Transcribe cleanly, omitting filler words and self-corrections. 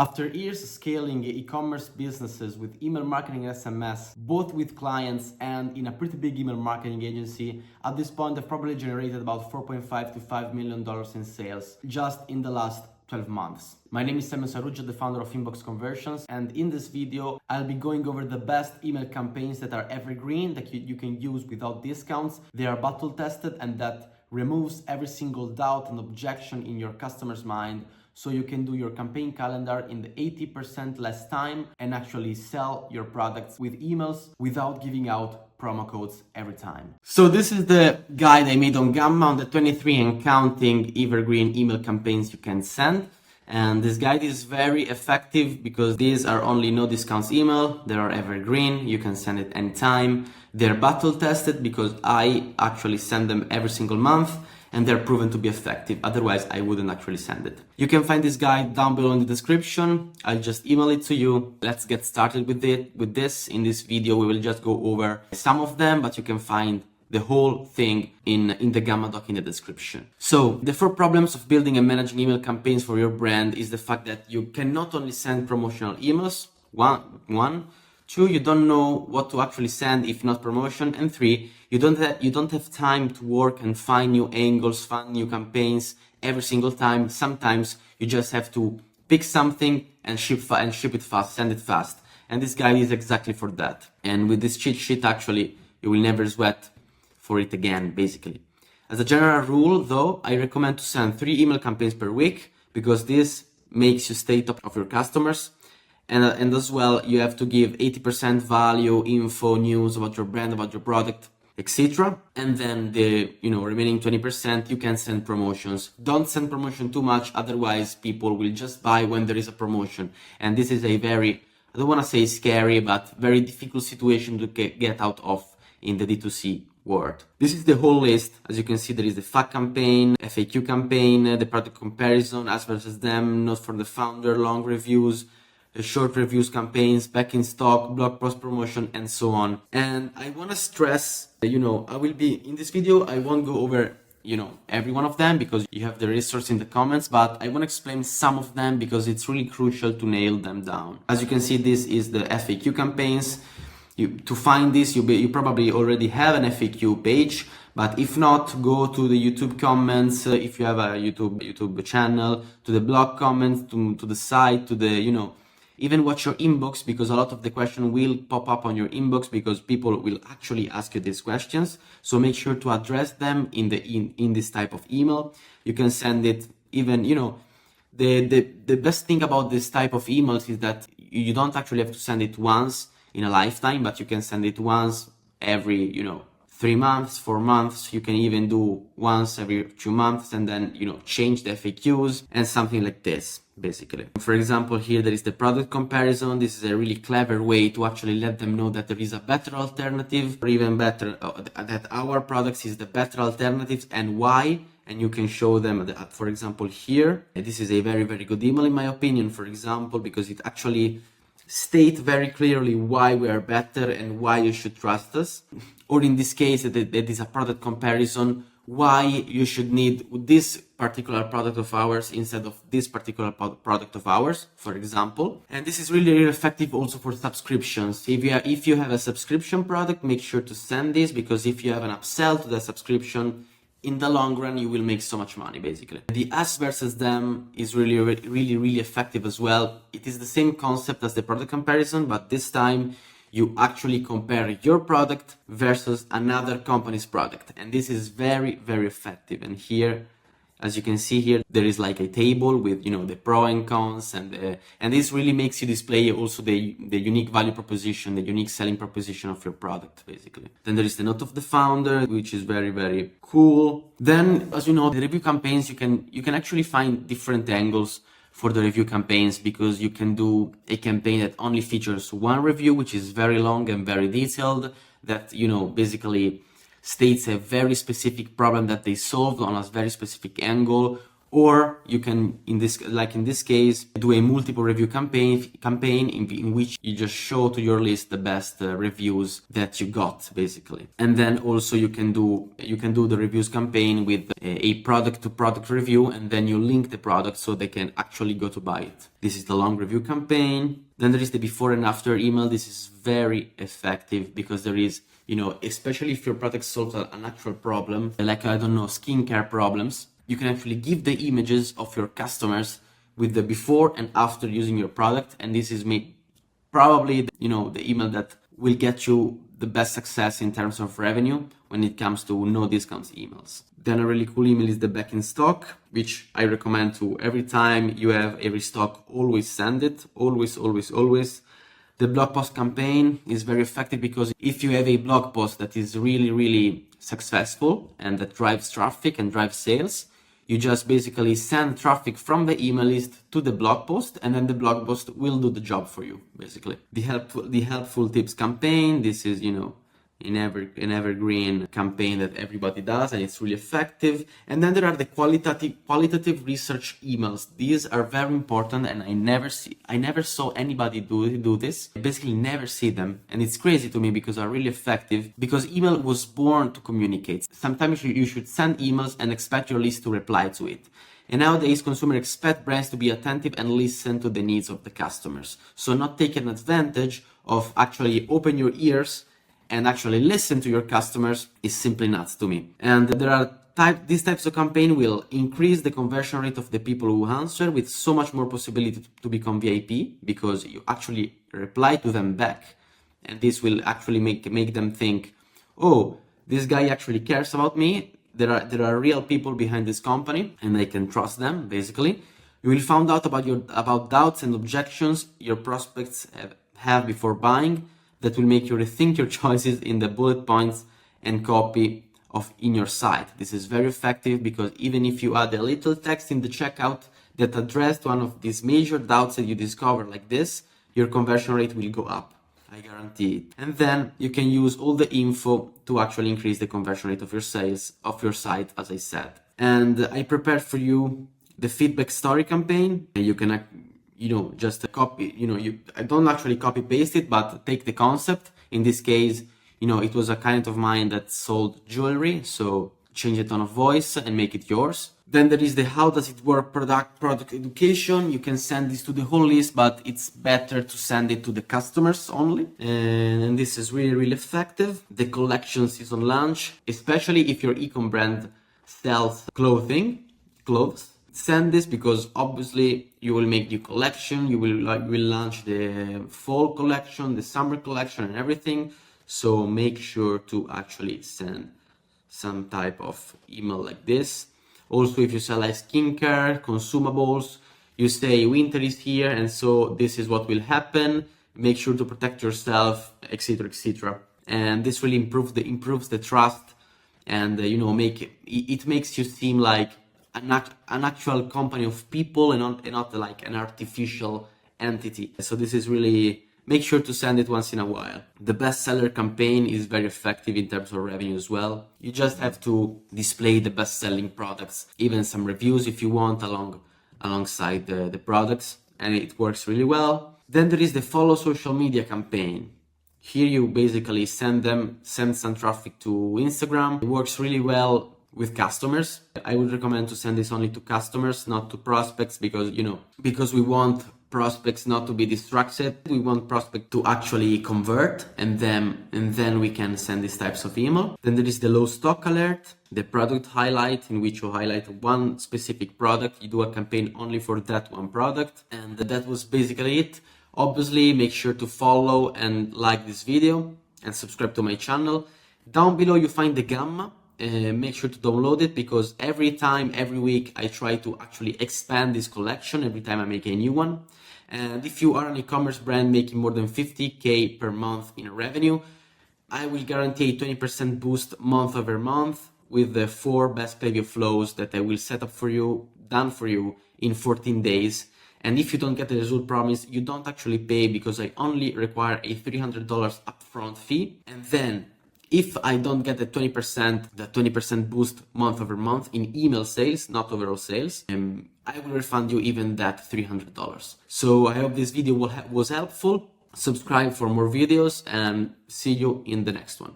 After years scaling e-commerce businesses with email marketing and SMS, both with clients and in a pretty big email marketing agency, at this point I've probably generated about $4.5 to $5 million in sales just in the last 12 months. My name is Simon Sarugia, the founder of Inbox Conversions, and in this video I'll be going over the best email campaigns that are evergreen, that you can use without discounts. They are battle tested and that removes every single doubt and objection in your customer's mind, so you can do your campaign calendar in the 80% less time and actually sell your products with emails without giving out promo codes every time. So this is the guide I made on Gamma on the 23 and counting evergreen email campaigns you can send. And this guide is very effective because these are only no discounts email. They are evergreen. You can send it anytime. They're battle tested because I actually send them every single month, and they're proven to be effective. Otherwise, I wouldn't actually send it. You can find this guide down below in the description. I'll just email it to you. Let's get started with this. In this video, we will just go over some of them, but you can find the whole thing in the Gamma doc in the description. So the 4 problems of building and managing email campaigns for your brand is the fact that you can not only send promotional emails, one, 2, you don't know what to actually send if not promotion, and 3, you don't have time to work and find new angles, find new campaigns every single time. Sometimes you just have to pick something and ship it fast, send it fast. And this guide is exactly for that. And with this cheat sheet, actually, you will never sweat for it again, basically. As a general rule, though, I recommend to send 3 email campaigns per week because this makes you stay top of your customers. And as well, you have to give 80% value, info, news about your brand, about your product, etc. And then the remaining 20%, you can send promotions. Don't send promotion too much, otherwise people will just buy when there is a promotion. And this is a very, I don't want to say scary, but very difficult situation to get out of in the D2C world. This is the whole list. As you can see, there is the FAQ campaign, FAQ campaign, the product comparison, us versus them, not for the founder, long reviews, short reviews campaigns, back in stock, blog post promotion, and so on. And I want to stress, I will be in this video, I won't go over, every one of them because you have the resource in the comments, but I want to explain some of them because it's really crucial to nail them down. As you can see, this is the FAQ campaigns. To find this, you probably already have an FAQ page, but if not, go to the YouTube comments, if you have a YouTube channel, to the blog comments, to the site, to the, even watch your inbox, because a lot of the question will pop up on your inbox because people will actually ask you these questions. So make sure to address them in this type of email. You can send it even, the best thing about this type of emails is that you don't actually have to send it once in a lifetime, but you can send it once every, 3 months, 4 months. You can even do once every 2 months and then, change the FAQs and something like this, basically. For example, here there is the product comparison. This is a really clever way to actually let them know that there is a better alternative, or even better, that our products is the better alternatives and why. And you can show them, for example, here. This is a very, very good email in my opinion, for example, because it actually state very clearly why we are better and why you should trust us. Or in this case, that is a product comparison, why you should need this particular product of ours instead of this particular product of ours, for example. And this is really, really effective also for subscriptions. If you have a subscription product, make sure to send this, because if you have an upsell to the subscription, in the long run, you will make so much money, basically. The us versus them is really, really, really effective as well. It is the same concept as the product comparison, but this time you actually compare your product versus another company's product. And this is very, very effective. And here, as you can see here, there is like a table with, the pro and cons, and this really makes you display also the unique value proposition, the unique selling proposition of your product, basically. Then there is the note of the founder, which is very, very cool. Then, as you know, the review campaigns, you can actually find different angles for the review campaigns, because you can do a campaign that only features one review, which is very long and very detailed, that, basically states a very specific problem that they solved on a very specific angle. Or you can, in this case, do a multiple review campaign in which you just show to your list the best reviews that you got, basically. And then also you can do the reviews campaign with a product to product review, and then you link the product so they can actually go to buy it. This is the long review campaign. Then there is the before and after email. This is very effective because there is, especially if your product solves an actual problem, like, I don't know, skincare problems, you can actually give the images of your customers with the before and after using your product. And this is probably, the email that will get you the best success in terms of revenue when it comes to no discounts emails. Then a really cool email is the back in stock, which I recommend to every time you have a restock, always send it. Always, always, always. The blog post campaign is very effective because if you have a blog post that is really, really successful and that drives traffic and drives sales, you just basically send traffic from the email list to the blog post, and then the blog post will do the job for you, basically. The helpful tips campaign, this is, an evergreen campaign that everybody does, and it's really effective. And then there are the qualitative research emails. These are very important, and I never saw anybody do this. I basically never see them, and it's crazy to me because they're really effective, because email was born to communicate. Sometimes you should send emails and expect your list to reply to it. And nowadays, consumers expect brands to be attentive and listen to the needs of the customers. So not taking advantage of actually open your ears and actually listen to your customers is simply nuts to me. And these types of campaign will increase the conversion rate of the people who answer, with so much more possibility to become VIP, because you actually reply to them back. And this will actually make them think, oh, this guy actually cares about me. There are real people behind this company, and I can trust them, basically. You will find out about doubts and objections your prospects have before buying. That will make you rethink your choices in the bullet points and copy in your site. This is very effective because even if you add a little text in the checkout that addressed one of these major doubts that you discover like this, your conversion rate will go up. I guarantee it. And then you can use all the info to actually increase the conversion rate of your sales, of your site, as I said. And I prepared for you the feedback story campaign. You can just copy, I don't actually copy paste it, but take the concept. In this case, it was a client of mine that sold jewelry, so change the tone of voice and make it yours. Then there is the how does it work product education. You can send this to the whole list, but it's better to send it to the customers only. And this is really, really effective. The collection season launch, especially if your e-com brand sells clothes. Send this because obviously you will make new collection, you will launch the fall collection, the summer collection, and everything. So make sure to actually send some type of email like this. Also, if you sell like skincare, consumables, you say winter is here, and so this is what will happen. Make sure to protect yourself, etc., etc. And this really improves the trust, and it makes you seem like an actual company of people and not like an artificial entity. So this is really, make sure to send it once in a while. The bestseller campaign is very effective in terms of revenue as well. You just have to display the best-selling products, even some reviews if you want alongside the products, and it works really well. Then there is the follow social media campaign. Here you basically send some traffic to Instagram. It works really well with customers. I would recommend to send this only to customers, not to prospects, because we want prospects not to be distracted. We want prospects to actually convert, and then we can send these types of email. Then there is the low stock alert, the product highlight, in which you highlight one specific product. You do a campaign only for that one product, and that was basically it. Obviously, make sure to follow and like this video and subscribe to my channel. Down below you find the Gamma. Make sure to download it, because every week I try to actually expand this collection every time I make a new one. And if you are an e-commerce brand making more than 50K per month in revenue, I will guarantee a 20% boost month over month with the 4 best preview flows that I will set up for you, done for you in 14 days. And if you don't get the result promised, you don't actually pay, because I only require a $300 upfront fee. And then If I don't get the 20% boost month over month in email sales, not overall sales, I will refund you even that $300. So I hope this video was helpful. Subscribe for more videos and see you in the next one.